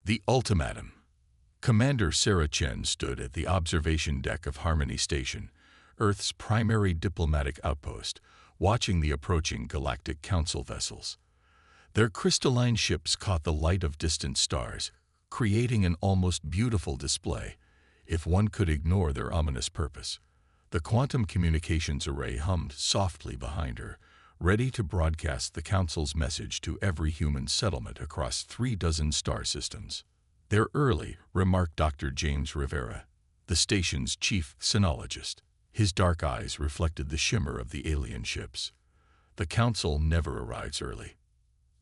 The ultimatum. Commander Sarah Chen stood at the observation deck of Harmony Station, Earth's primary diplomatic outpost, watching the approaching Galactic Council vessels. Their crystalline ships caught the light of distant stars, creating an almost beautiful display, if one could ignore their ominous purpose. The quantum communications array hummed softly behind her, ready to broadcast the Council's message to every human settlement across 36 star systems. "They're early," remarked Dr. James Rivera, the station's chief sinologist. His dark eyes reflected the shimmer of the alien ships. "The Council never arrives early."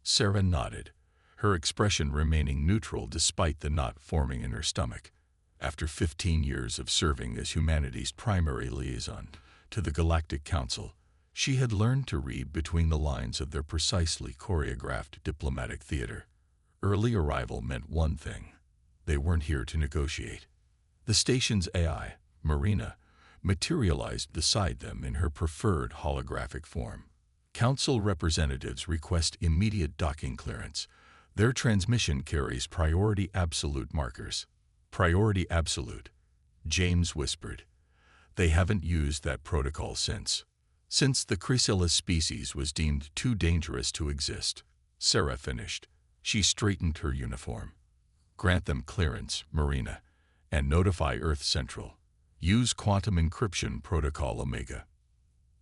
Sarah nodded, her expression remaining neutral despite the knot forming in her stomach. After 15 years of serving as humanity's primary liaison to the Galactic Council, she had learned to read between the lines of their precisely choreographed diplomatic theater. Early arrival meant one thing: they weren't here to negotiate. The station's AI, Marina, materialized beside them in her preferred holographic form. Council representatives request immediate docking clearance. Their transmission carries priority absolute markers. "Priority absolute," James whispered. "They haven't used that protocol since the chrysalis species was deemed too dangerous to exist." Sarah finished. She straightened her uniform. "Grant them clearance, Marina, and notify Earth Central. Use quantum encryption protocol Omega."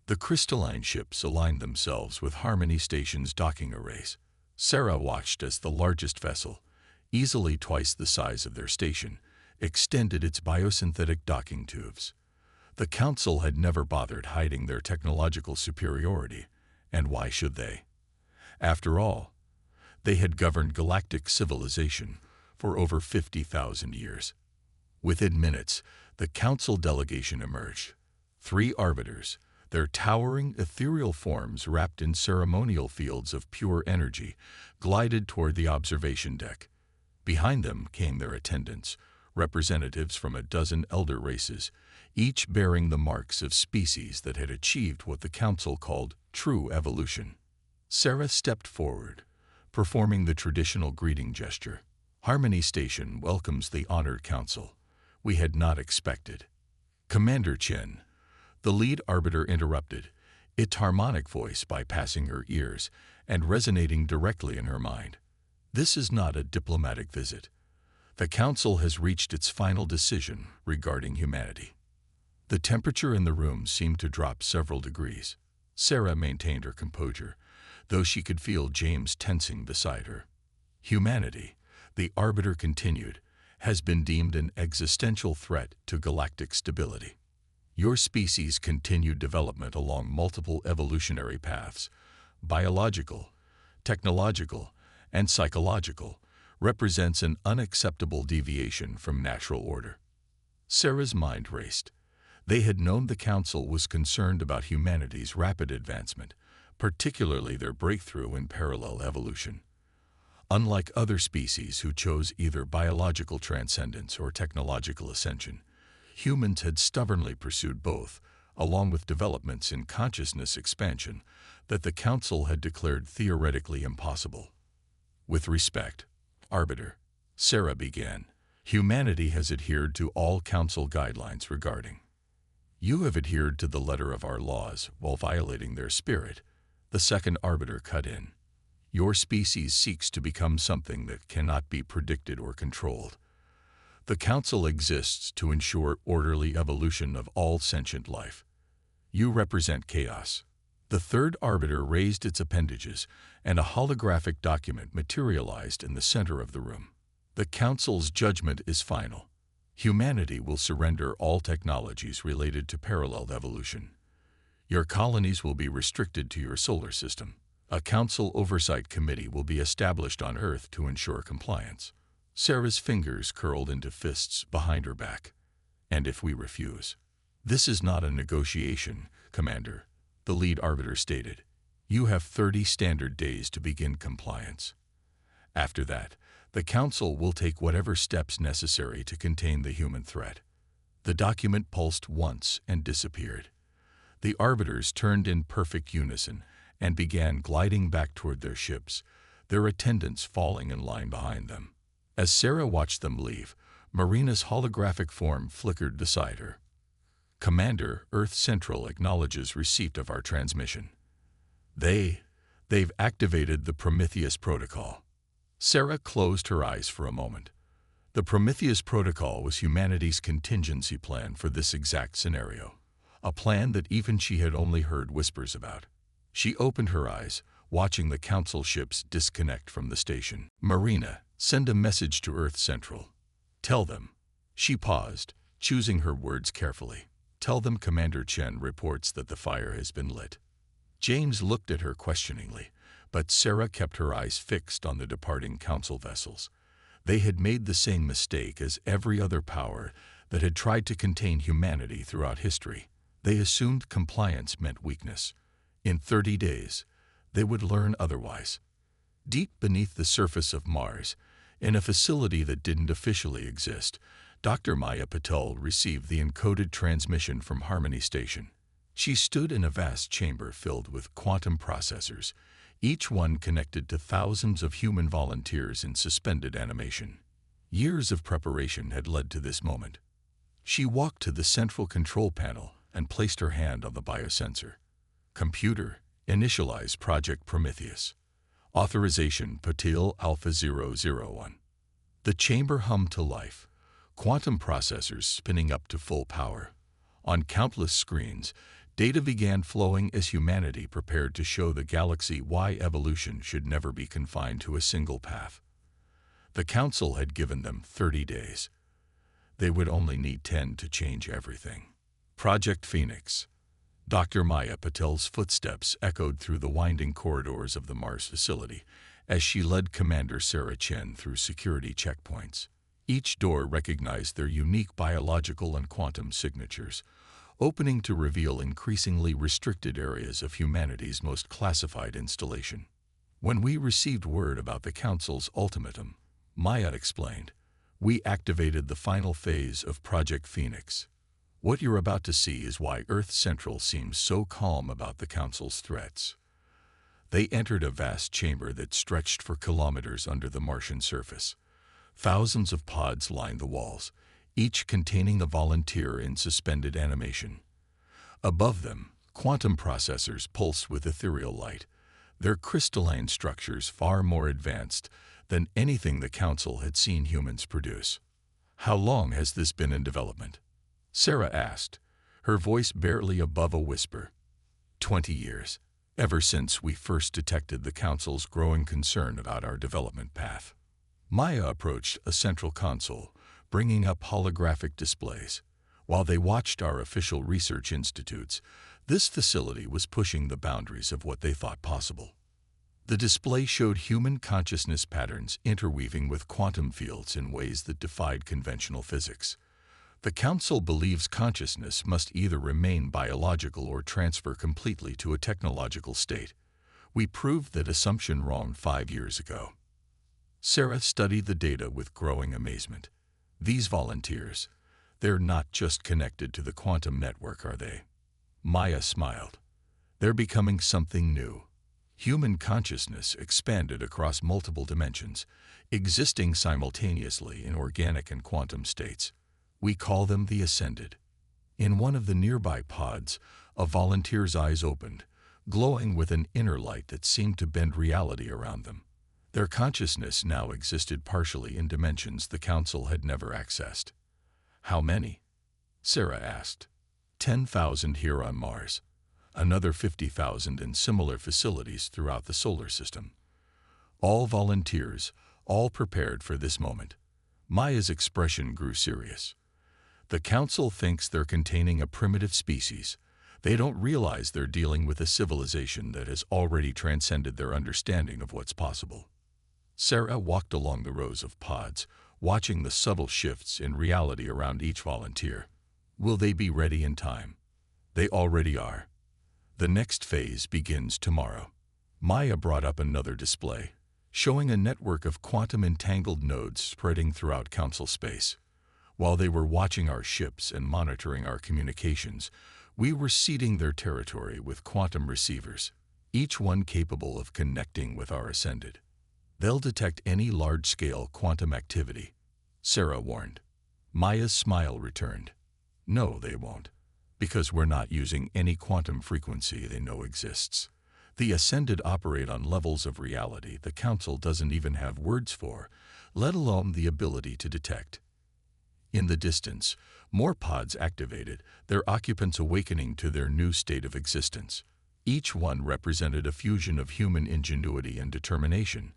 The crystalline ships aligned themselves with Harmony Station's docking arrays. Sarah watched as the largest vessel, easily twice the size of their station, extended its biosynthetic docking tubes. The Council had never bothered hiding their technological superiority, and why should they? After all, they had governed galactic civilization for over 50,000 years. Within minutes, the Council delegation emerged. 3 arbiters, their towering ethereal forms wrapped in ceremonial fields of pure energy, glided toward the observation deck. Behind them came their attendants, representatives from a dozen elder races, each bearing the marks of species that had achieved what the Council called true evolution. Sarah stepped forward, performing the traditional greeting gesture. "Harmony Station welcomes the honored Council. We had not expected." "Commander Chen," the lead arbiter interrupted, its harmonic voice bypassing her ears and resonating directly in her mind. "This is not a diplomatic visit. The Council has reached its final decision regarding humanity." The temperature in the room seemed to drop several degrees. Sarah maintained her composure, though she could feel James tensing beside her. "Humanity," the arbiter continued, "has been deemed an existential threat to galactic stability. Your species' continued development along multiple evolutionary paths, biological, technological, and psychological, represents an unacceptable deviation from natural order." Sarah's mind raced. They had known the Council was concerned about humanity's rapid advancement, particularly their breakthrough in parallel evolution. Unlike other species who chose either biological transcendence or technological ascension, humans had stubbornly pursued both, along with developments in consciousness expansion that the Council had declared theoretically impossible. "With respect, Arbiter," Sarah began, "humanity has adhered to all Council guidelines regarding. You have adhered to the letter of our laws while violating their spirit," the second arbiter cut in. "Your species seeks to become something that cannot be predicted or controlled. The Council exists to ensure orderly evolution of all sentient life. You represent chaos." The third arbiter raised its appendages, and a holographic document materialized in the center of the room. "The Council's judgment is final. Humanity will surrender all technologies related to parallel evolution. Your colonies will be restricted to your solar system. A Council Oversight Committee will be established on Earth to ensure compliance." Sarah's fingers curled into fists behind her back. "And if we refuse?" "This is not a negotiation, Commander," the lead arbiter stated. "You have 30 standard days to begin compliance. After that, the Council will take whatever steps necessary to contain the human threat." The document pulsed once and disappeared. The arbiters turned in perfect unison and began gliding back toward their ships, their attendants falling in line behind them. As Sarah watched them leave, Marina's holographic form flickered beside her. "Commander, Earth Central acknowledges receipt of our transmission. They've activated the Prometheus Protocol." Sarah closed her eyes for a moment. The Prometheus Protocol was humanity's contingency plan for this exact scenario, a plan that even she had only heard whispers about. She opened her eyes, watching the Council ships disconnect from the station. "Marina, send a message to Earth Central. Tell them." She paused, choosing her words carefully. "Tell them Commander Chen reports that the fire has been lit." James looked at her questioningly, but Sarah kept her eyes fixed on the departing Council vessels. They had made the same mistake as every other power that had tried to contain humanity throughout history. They assumed compliance meant weakness. In 30 days, they would learn otherwise. Deep beneath the surface of Mars, in a facility that didn't officially exist, Dr. Maya Patel received the encoded transmission from Harmony Station. She stood in a vast chamber filled with quantum processors, each one connected to thousands of human volunteers in suspended animation. Years of preparation had led to this moment. She walked to the central control panel and placed her hand on the biosensor. "Computer, initialize Project Prometheus. Authorization Patil Alpha 001. The chamber hummed to life, quantum processors spinning up to full power. On countless screens, data began flowing as humanity prepared to show the galaxy why evolution should never be confined to a single path. The Council had given them 30 days. They would only need 10 to change everything. Project Phoenix. Dr. Maya Patel's footsteps echoed through the winding corridors of the Mars facility as she led Commander Sarah Chen through security checkpoints. Each door recognized their unique biological and quantum signatures, opening to reveal increasingly restricted areas of humanity's most classified installation. "When we received word about the Council's ultimatum," Maya explained, "we activated the final phase of Project Phoenix. What you're about to see is why Earth Central seems so calm about the Council's threats." They entered a vast chamber that stretched for kilometers under the Martian surface. Thousands of pods lined the walls, each containing a volunteer in suspended animation. Above them, quantum processors pulsed with ethereal light, their crystalline structures far more advanced than anything the Council had seen humans produce. "How long has this been in development?" Sarah asked, her voice barely above a whisper. 20 years, ever since we first detected the Council's growing concern about our development path." Maya approached a central console, bringing up holographic displays. While they watched our official research institutes, this facility was pushing the boundaries of what they thought possible. The display showed human consciousness patterns interweaving with quantum fields in ways that defied conventional physics. The Council believes consciousness must either remain biological or transfer completely to a technological state. We proved that assumption wrong 5 years ago. Sarah studied the data with growing amazement. These volunteers, they're not just connected to the quantum network, are they? Maya smiled. They're becoming something new. Human consciousness expanded across multiple dimensions, existing simultaneously in organic and quantum states. We call them the Ascended. In one of the nearby pods, a volunteer's eyes opened, glowing with an inner light that seemed to bend reality around them. Their consciousness now existed partially in dimensions the Council had never accessed. "How many?" Sarah asked. 10,000 here on Mars. Another 50,000 in similar facilities throughout the solar system. All volunteers, all prepared for this moment. Maya's expression grew serious. "The Council thinks they're containing a primitive species. They don't realize they're dealing with a civilization that has already transcended their understanding of what's possible." Sarah walked along the rows of pods, watching the subtle shifts in reality around each volunteer. Will they be ready in time? They already are. The next phase begins tomorrow. Maya brought up another display, showing a network of quantum-entangled nodes spreading throughout Council space. While they were watching our ships and monitoring our communications, we were seeding their territory with quantum receivers, each one capable of connecting with our Ascended. They'll detect any large-scale quantum activity, Sarah warned. Maya's smile returned. No, they won't, because we're not using any quantum frequency they know exists. The Ascended operate on levels of reality the Council doesn't even have words for, let alone the ability to detect. In the distance, more pods activated, their occupants awakening to their new state of existence. Each one represented a fusion of human ingenuity and determination,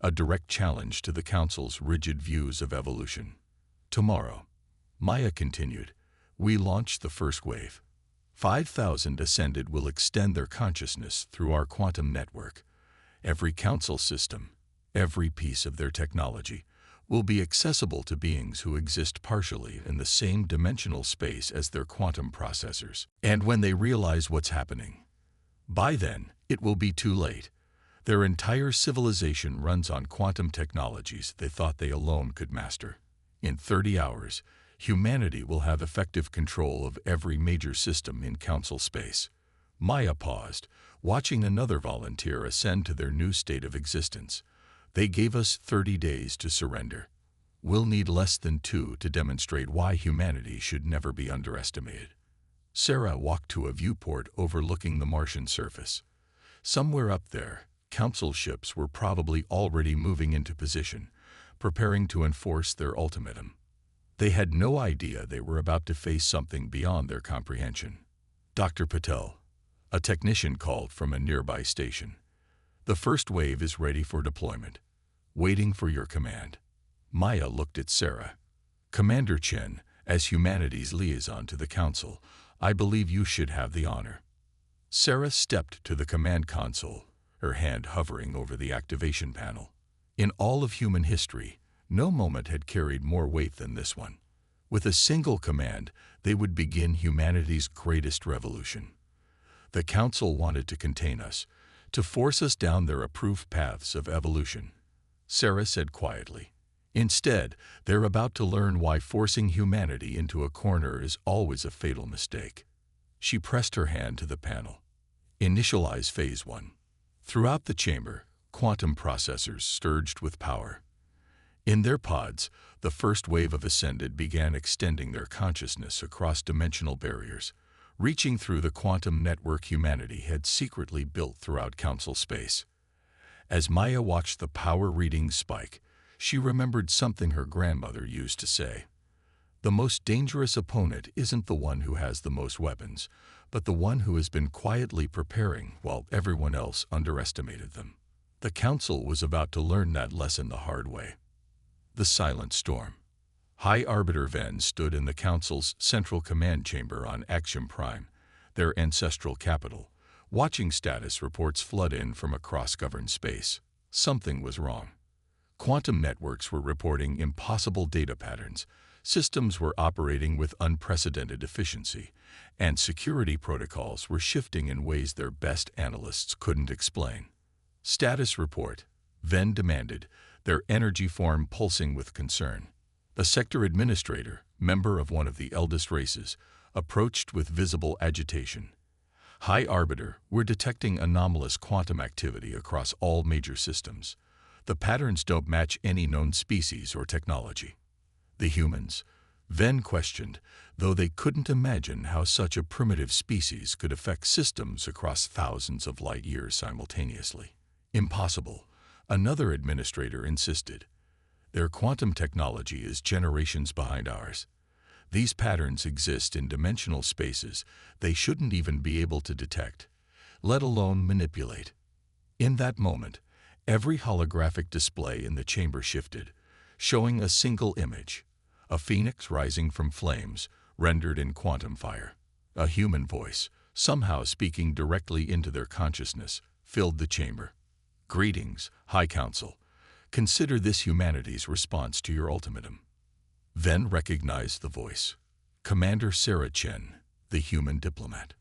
a direct challenge to the Council's rigid views of evolution. Tomorrow, Maya continued, we launch the first wave. 5,000 Ascended will extend their consciousness through our quantum network. Every Council system, every piece of their technology, will be accessible to beings who exist partially in the same dimensional space as their quantum processors. And when they realize what's happening, by then, it will be too late. Their entire civilization runs on quantum technologies they thought they alone could master. In 30 hours, humanity will have effective control of every major system in Council space. Maya paused, watching another volunteer ascend to their new state of existence. They gave us 30 days to surrender. We'll need less than 2 to demonstrate why humanity should never be underestimated. Sarah walked to a viewport overlooking the Martian surface. Somewhere up there, Council ships were probably already moving into position, preparing to enforce their ultimatum. They had no idea they were about to face something beyond their comprehension. Dr. Patel, a technician called from a nearby station. The first wave is ready for deployment. Waiting for your command. Maya looked at Sarah. Commander Chen, as humanity's liaison to the Council, I believe you should have the honor. Sarah stepped to the command console, her hand hovering over the activation panel. In all of human history, no moment had carried more weight than this one. With a single command, they would begin humanity's greatest revolution. The Council wanted to contain us, to force us down their approved paths of evolution. Sarah said quietly. Instead, they're about to learn why forcing humanity into a corner is always a fatal mistake. She pressed her hand to the panel. Initialize Phase 1. Throughout the chamber, quantum processors surged with power. In their pods, the first wave of Ascended began extending their consciousness across dimensional barriers, reaching through the quantum network humanity had secretly built throughout Council space. As Maya watched the power readings spike, she remembered something her grandmother used to say. The most dangerous opponent isn't the one who has the most weapons, but the one who has been quietly preparing while everyone else underestimated them. The Council was about to learn that lesson the hard way. The Silent Storm. High Arbiter Ven stood in the Council's central command chamber on Axiom Prime, their ancestral capital, watching status reports flood in from across governed space. Something was wrong. Quantum networks were reporting impossible data patterns, systems were operating with unprecedented efficiency, and security protocols were shifting in ways their best analysts couldn't explain. Status report, Ven demanded, their energy form pulsing with concern. The sector administrator, member of one of the eldest races, approached with visible agitation. High Arbiter, we're detecting anomalous quantum activity across all major systems. The patterns don't match any known species or technology. The humans, Ven questioned, though they couldn't imagine how such a primitive species could affect systems across thousands of light years simultaneously. Impossible, another administrator insisted. Their quantum technology is generations behind ours. These patterns exist in dimensional spaces they shouldn't even be able to detect, let alone manipulate. In that moment, every holographic display in the chamber shifted, showing a single image, a phoenix rising from flames, rendered in quantum fire. A human voice, somehow speaking directly into their consciousness, filled the chamber. Greetings, High Council. Consider this humanity's response to your ultimatum. Ven recognized the voice. Commander Sarah Chen, the human diplomat.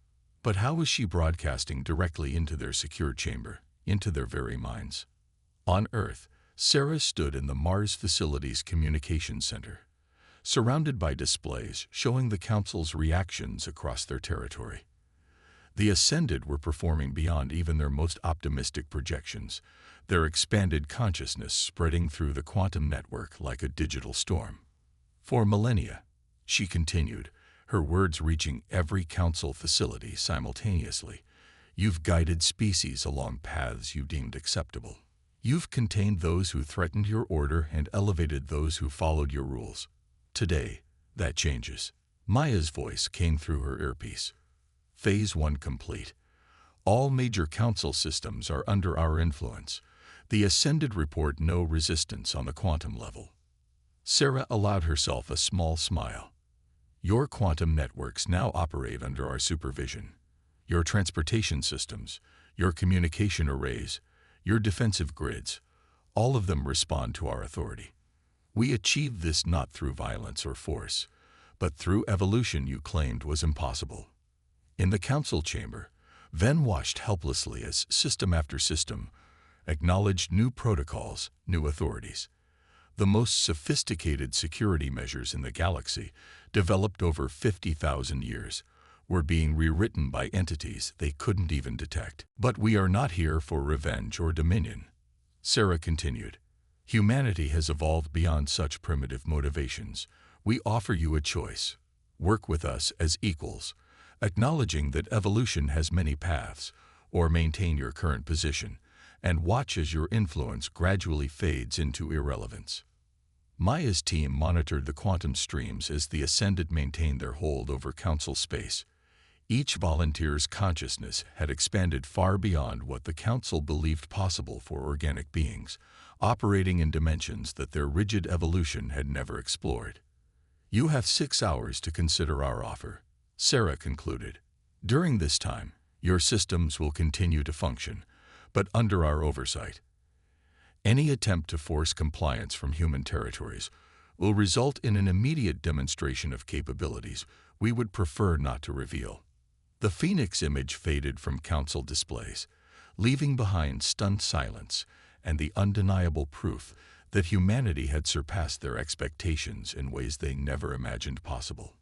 But how was she broadcasting directly into their secure chamber, into their very minds? On Earth, Sarah stood in the Mars Facilities Communications Center, surrounded by displays showing the Council's reactions across their territory. The Ascended were performing beyond even their most optimistic projections, their expanded consciousness spreading through the quantum network like a digital storm. For millennia, she continued, her words reaching every council facility simultaneously, you've guided species along paths you deemed acceptable. You've contained those who threatened your order and elevated those who followed your rules. Today, that changes. Maya's voice came through her earpiece. Phase 1 complete. All major council systems are under our influence. The Ascended report no resistance on the quantum level. Sarah allowed herself a small smile. Your quantum networks now operate under our supervision. Your transportation systems, your communication arrays, your defensive grids, all of them respond to our authority. We achieved this not through violence or force, but through evolution you claimed was impossible. In the council chamber, Ven watched helplessly as system after system acknowledged new protocols, new authorities. The most sophisticated security measures in the galaxy, developed over 50,000 years, were being rewritten by entities they couldn't even detect. But we are not here for revenge or dominion, Sarah continued. Humanity has evolved beyond such primitive motivations. We offer you a choice. Work with us as equals, acknowledging that evolution has many paths, or maintain your current position, and watch as your influence gradually fades into irrelevance. Maya's team monitored the quantum streams as the Ascended maintained their hold over council space. Each volunteer's consciousness had expanded far beyond what the council believed possible for organic beings, operating in dimensions that their rigid evolution had never explored. You have 6 hours to consider our offer, Sarah concluded. During this time, your systems will continue to function, but under our oversight. Any attempt to force compliance from human territories will result in an immediate demonstration of capabilities we would prefer not to reveal. The Phoenix image faded from council displays, leaving behind stunned silence and the undeniable proof that humanity had surpassed their expectations in ways they never imagined possible.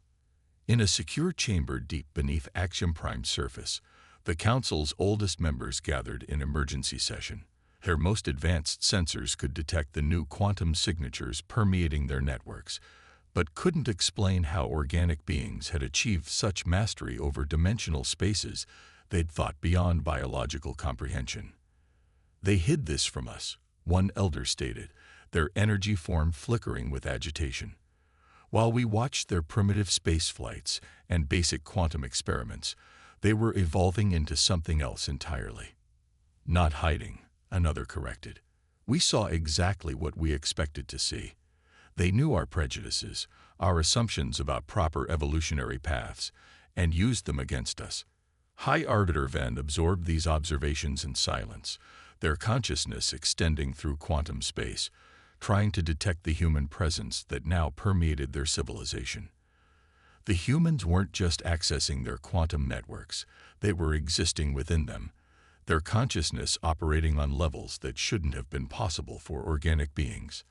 In a secure chamber deep beneath Axiom Prime's surface, the Council's oldest members gathered in emergency session. Their most advanced sensors could detect the new quantum signatures permeating their networks, but couldn't explain how organic beings had achieved such mastery over dimensional spaces they'd thought beyond biological comprehension. They hid this from us, one elder stated, their energy form flickering with agitation. While we watched their primitive space flights and basic quantum experiments, they were evolving into something else entirely. Not hiding, another corrected. We saw exactly what we expected to see. They knew our prejudices, our assumptions about proper evolutionary paths, and used them against us. High Arbiter Ven absorbed these observations in silence, their consciousness extending through quantum space, trying to detect the human presence that now permeated their civilization. The humans weren't just accessing their quantum networks, they were existing within them, their consciousness operating on levels that shouldn't have been possible for organic beings.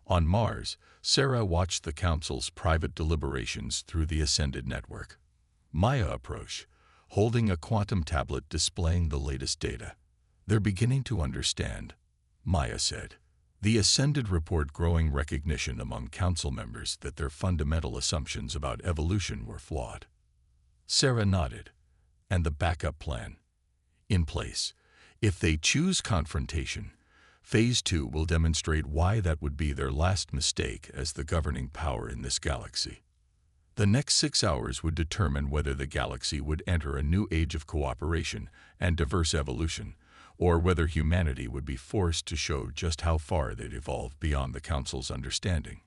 On Mars, Sarah watched the Council's private deliberations through the Ascended network. Maya approached, holding a quantum tablet displaying the latest data. They're beginning to understand, Maya said. The Ascended report growing recognition among Council members that their fundamental assumptions about evolution were flawed. Sarah nodded. And the backup plan? In place. If they choose confrontation, Phase 2 will demonstrate why that would be their last mistake as the governing power in this galaxy. The next 6 hours would determine whether the galaxy would enter a new age of cooperation and diverse evolution, or whether humanity would be forced to show just how far they'd evolved beyond the Council's understanding.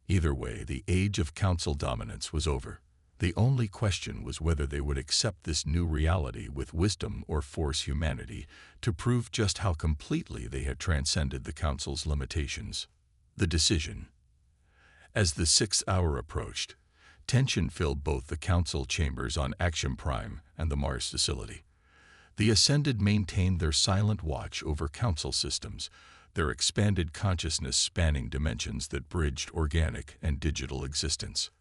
Either way, the age of Council dominance was over. The only question was whether they would accept this new reality with wisdom or force humanity to prove just how completely they had transcended the Council's limitations. The decision. As the 6th hour approached, tension filled both the Council chambers on Axiom Prime and the Mars facility. The Ascended maintained their silent watch over Council systems, their expanded consciousness spanning dimensions that bridged organic and digital existence.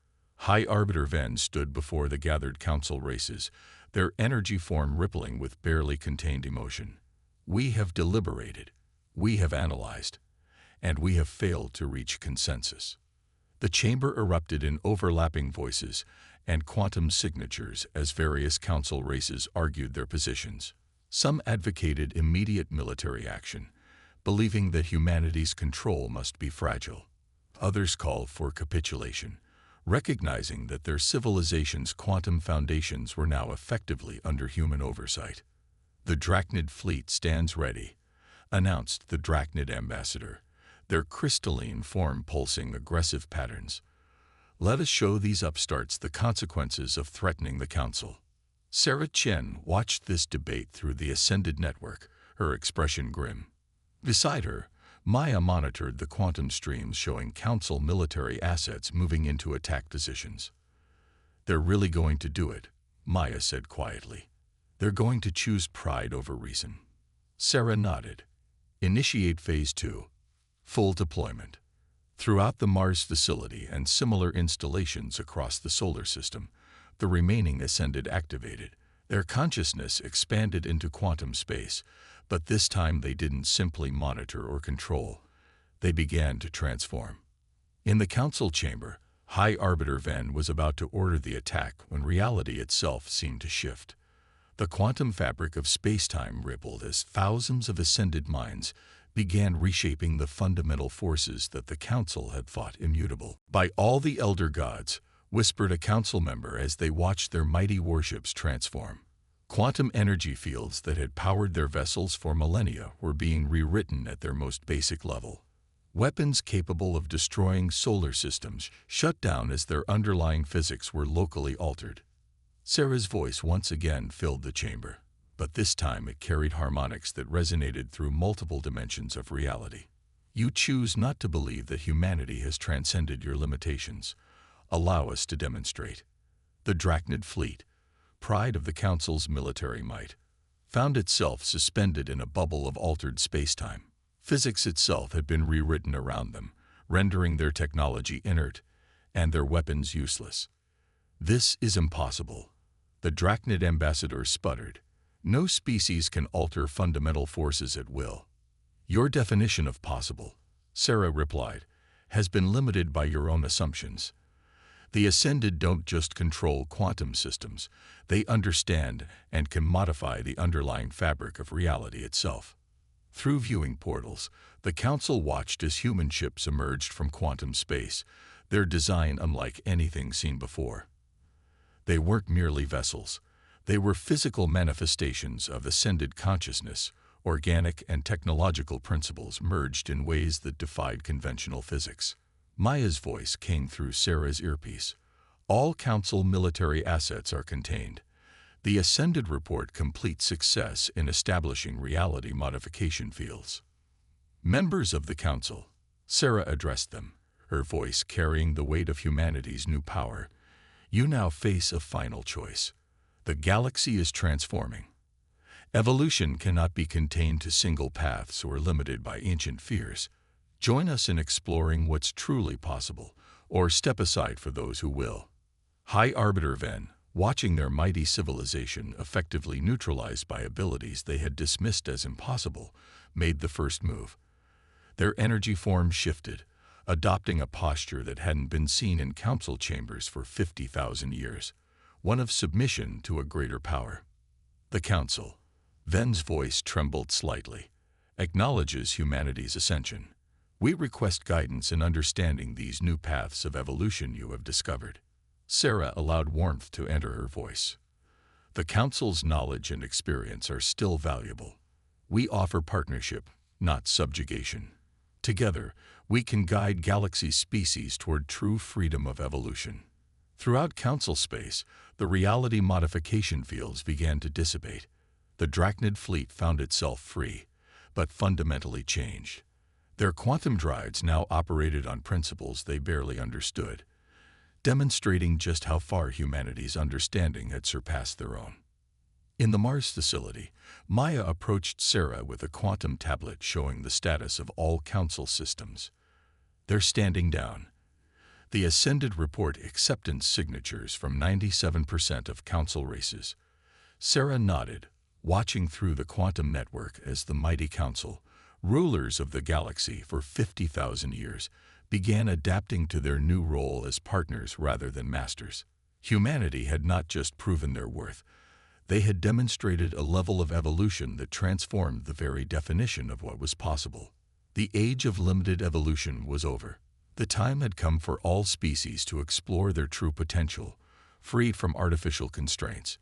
High Arbiter Ven stood before the gathered council races, their energy form rippling with barely contained emotion. We have deliberated, we have analyzed, and we have failed to reach consensus. The chamber erupted in overlapping voices and quantum signatures as various council races argued their positions. Some advocated immediate military action, believing that humanity's control must be fragile. Others called for capitulation, recognizing that their civilization's quantum foundations were now effectively under human oversight. "The Drachnid fleet stands ready," announced the Drachnid ambassador, their crystalline form pulsing aggressive patterns. "Let us show these upstarts the consequences of threatening the council." Sarah Chen watched this debate through the Ascended network, her expression grim. Beside her, Maya monitored the quantum streams showing council military assets moving into attack positions. "They're really going to do it," Maya said quietly. "They're going to choose pride over reason." Sarah nodded. "Initiate Phase 2. Full deployment." Throughout the Mars facility and similar installations across the solar system, the remaining Ascended activated. Their consciousness expanded into quantum space, but this time they didn't simply monitor or control. They began to transform. In the council chamber, High Arbiter Ven was about to order the attack when reality itself seemed to shift. The quantum fabric of space-time rippled as thousands of Ascended minds began reshaping the fundamental forces that the council had thought immutable. "By all the elder gods," whispered a council member as they watched their mighty warships transform. Quantum energy fields that had powered their vessels for millennia were being rewritten at their most basic level. Weapons capable of destroying solar systems shut down as their underlying physics were locally altered. Sarah's voice once again filled the chamber, but this time it carried harmonics that resonated through multiple dimensions of reality. "You choose not to believe that humanity has transcended your limitations. Allow us to demonstrate." The Drachnid fleet, pride of the Council's military might, found itself suspended in a bubble of altered space-time. Physics itself had been rewritten around them, rendering their technology inert and their weapons useless. "This is impossible," the Drachnid ambassador sputtered. "No species can alter fundamental forces at will." "Your definition of possible," Sarah replied, "has been limited by your own assumptions. The Ascended don't just control quantum systems, they understand and can modify the underlying fabric of reality itself." Through viewing portals, the Council watched as human ships emerged from quantum space, their design unlike anything seen before. They weren't merely vessels. They were physical manifestations of Ascended consciousness, organic and technological principles merged in ways that defied conventional physics. Maya's voice came through Sarah's earpiece. "All Council military assets are contained. The Ascended report complete success in establishing reality modification fields." "Members of the Council," Sarah addressed them, her voice carrying the weight of humanity's new power, "you now face a final choice. The galaxy is transforming. Evolution cannot be contained to single paths or limited by ancient fears. Join us in exploring what's truly possible, or step aside for those who will." High Arbiter Ven, watching their mighty civilization effectively neutralized by abilities they had dismissed as impossible, made the first move. Their energy form shifted, adopting a posture that hadn't been seen in council chambers for 50,000 years, one of submission to a greater power. "The Council," Ven's voice trembled slightly, "acknowledges humanity's ascension. We request guidance in understanding these new paths of evolution you have discovered." Sarah allowed warmth to enter her voice. "The Council's knowledge and experience are still valuable. We offer partnership, not subjugation. Together, we can guide galaxy species toward true freedom of evolution." Throughout Council space, the reality modification fields began to dissipate. The Drachnid fleet found itself free, but fundamentally changed. Their quantum drives now operated on principles they barely understood, demonstrating just how far humanity's understanding had surpassed their own. In the Mars facility, Maya approached Sarah with a quantum tablet showing the status of all Council systems. "They're standing down. The Ascended report acceptance signatures from 97% of Council races. Sarah nodded, watching through the quantum network as the mighty Council, rulers of the galaxy for 50,000 years, began adapting to their new role as partners rather than masters. Humanity had not just proven their worth, they had demonstrated a level of evolution that transformed the very definition of what was possible. The age of limited evolution was over. The time had come for all species to explore their true potential, freed from artificial constraints.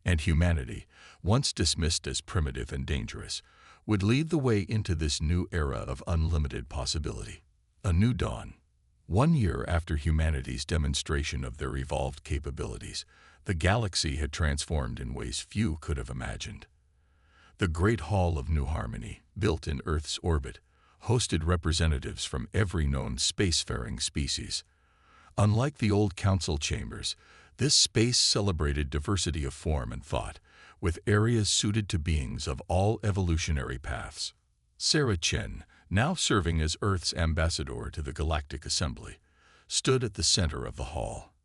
And humanity, once dismissed as primitive and dangerous, would lead the way into this new era of unlimited possibility. A new dawn. 1 year after humanity's demonstration of their evolved capabilities, the galaxy had transformed in ways few could have imagined. The Great Hall of New Harmony, built in Earth's orbit, hosted representatives from every known spacefaring species. Unlike the old council chambers, this space celebrated diversity of form and thought, with areas suited to beings of all evolutionary paths. Sarah Chen, now serving as Earth's ambassador to the Galactic Assembly, stood at the center of the hall.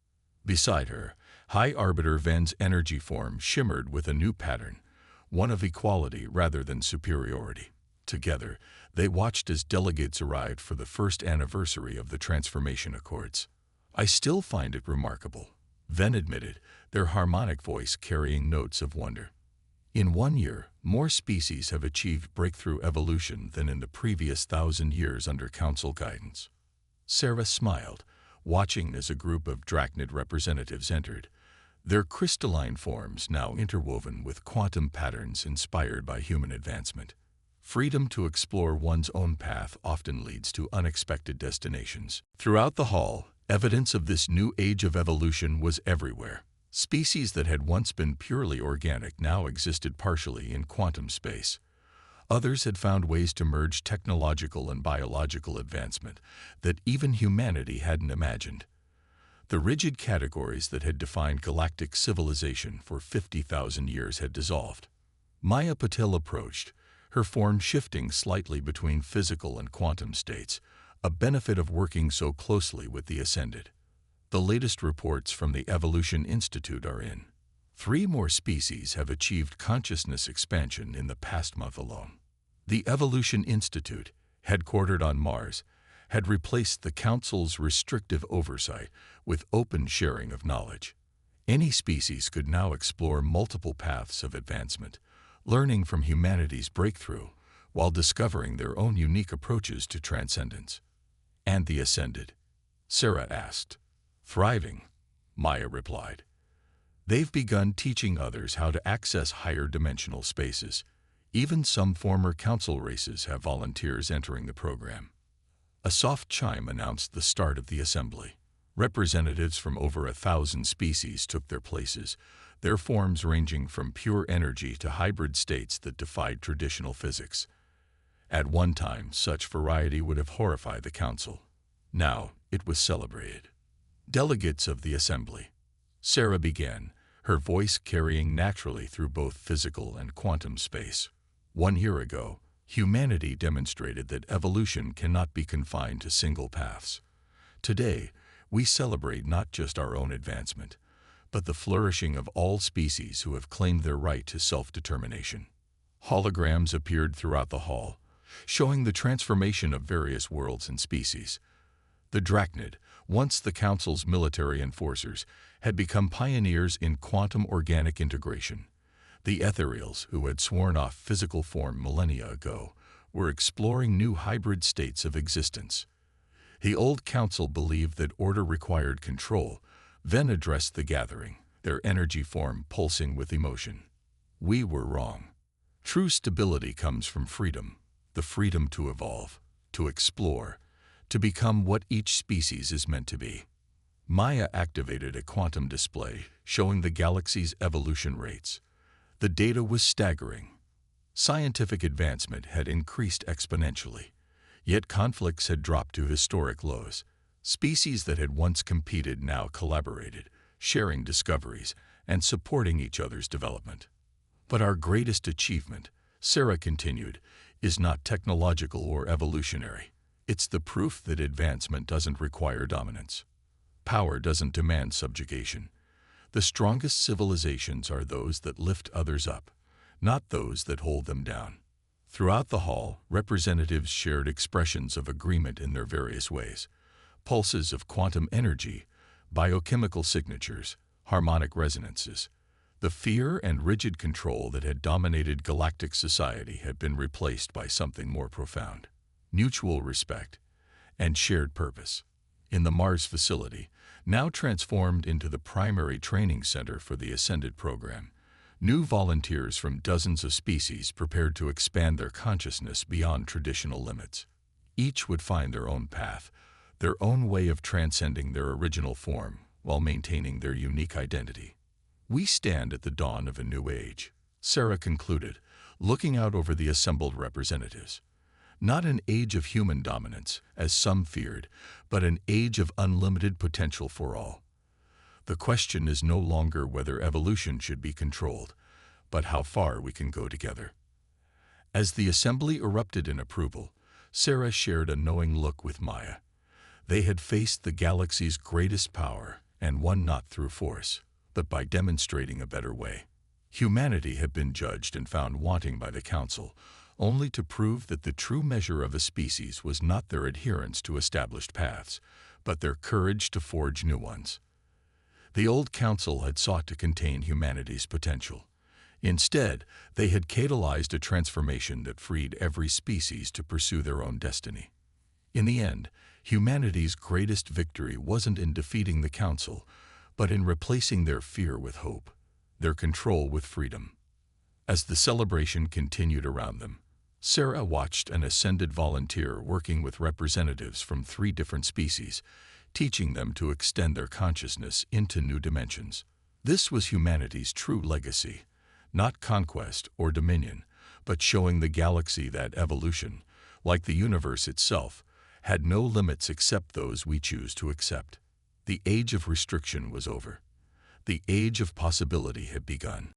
Beside her, High Arbiter Ven's energy form shimmered with a new pattern, one of equality rather than superiority. Together, they watched as delegates arrived for the first anniversary of the Transformation Accords. "I still find it remarkable," Ven admitted, their harmonic voice carrying notes of wonder. "In 1 year, more species have achieved breakthrough evolution than in the previous 1,000 years under Council guidance." Sarah smiled, watching as a group of Drachnid representatives entered, their crystalline forms now interwoven with quantum patterns inspired by human advancement. Freedom to explore one's own path often leads to unexpected destinations. Throughout the hall, evidence of this new age of evolution was everywhere. Species that had once been purely organic now existed partially in quantum space. Others had found ways to merge technological and biological advancement that even humanity hadn't imagined. The rigid categories that had defined galactic civilization for 50,000 years had dissolved. Maya Patil approached, her form shifting slightly between physical and quantum states, a benefit of working so closely with the Ascended. The latest reports from the Evolution Institute are in. 3 more species have achieved consciousness expansion in the past month alone. The Evolution Institute, headquartered on Mars, had replaced the Council's restrictive oversight with open sharing of knowledge. Any species could now explore multiple paths of advancement, learning from humanity's breakthrough while discovering their own unique approaches to transcendence. "And the Ascended?" Sarah asked. "Thriving," Maya replied. "They've begun teaching others how to access higher dimensional spaces. Even some former Council races have volunteers entering the program." A soft chime announced the start of the assembly. Representatives from over 1,000 species took their places, their forms ranging from pure energy to hybrid states that defied traditional physics. At one time, such variety would have horrified the Council. Now, it was celebrated. "Delegates of the Assembly," Sarah began, her voice carrying naturally through both physical and quantum space. 1 year ago, humanity demonstrated that evolution cannot be confined to single paths. Today, we celebrate not just our own advancement, but the flourishing of all species who have claimed their right to self-determination. Holograms appeared throughout the hall, showing the transformation of various worlds and species. The Drachnid, once the Council's military enforcers, had become pioneers in quantum organic integration. The Ethereals, who had sworn off physical form millennia ago, were exploring new hybrid states of existence. The old Council believed that order required control, then addressed the gathering, their energy form pulsing with emotion. We were wrong. True stability comes from freedom, the freedom to evolve, to explore, to become what each species is meant to be. Maya activated a quantum display showing the galaxy's evolution rates. The data was staggering. Scientific advancement had increased exponentially, yet conflicts had dropped to historic lows. Species that had once competed now collaborated, sharing discoveries and supporting each other's development. But our greatest achievement, Sarah continued, is not technological or evolutionary. It's the proof that advancement doesn't require dominance. Power doesn't demand subjugation. The strongest civilizations are those that lift others up, not those that hold them down. Throughout the hall, representatives shared expressions of agreement in their various ways. Pulses of quantum energy, biochemical signatures, harmonic resonances. The fear and rigid control that had dominated galactic society had been replaced by something more profound: mutual respect and shared purpose. In the Mars facility, now transformed into the primary training center for the Ascended program, new volunteers from dozens of species prepared to expand their consciousness beyond traditional limits. Each would find their own path, their own way of transcending their original form while maintaining their unique identity. "We stand at the dawn of a new age," Sarah concluded, looking out over the assembled representatives. Not an age of human dominance, as some feared, but an age of unlimited potential for all. The question is no longer whether evolution should be controlled, but how far we can go together. As the assembly erupted in approval, Sarah shared a knowing look with Maya. They had faced the galaxy's greatest power and won not through force, but by demonstrating a better way. Humanity had been judged and found wanting by the Council, only to prove that the true measure of a species was not their adherence to established paths, but their courage to forge new ones. The old Council had sought to contain humanity's potential. Instead, they had catalyzed a transformation that freed every species to pursue their own destiny. In the end, humanity's greatest victory wasn't in defeating the Council, but in replacing their fear with hope, their control with freedom. As the celebration continued around them, Sarah watched an Ascended volunteer working with representatives from 3 different species, teaching them to extend their consciousness into new dimensions. This was humanity's true legacy, not conquest or dominion, but showing the galaxy that evolution, like the universe itself, had no limits except those we choose to accept. The age of restriction was over. The age of possibility had begun.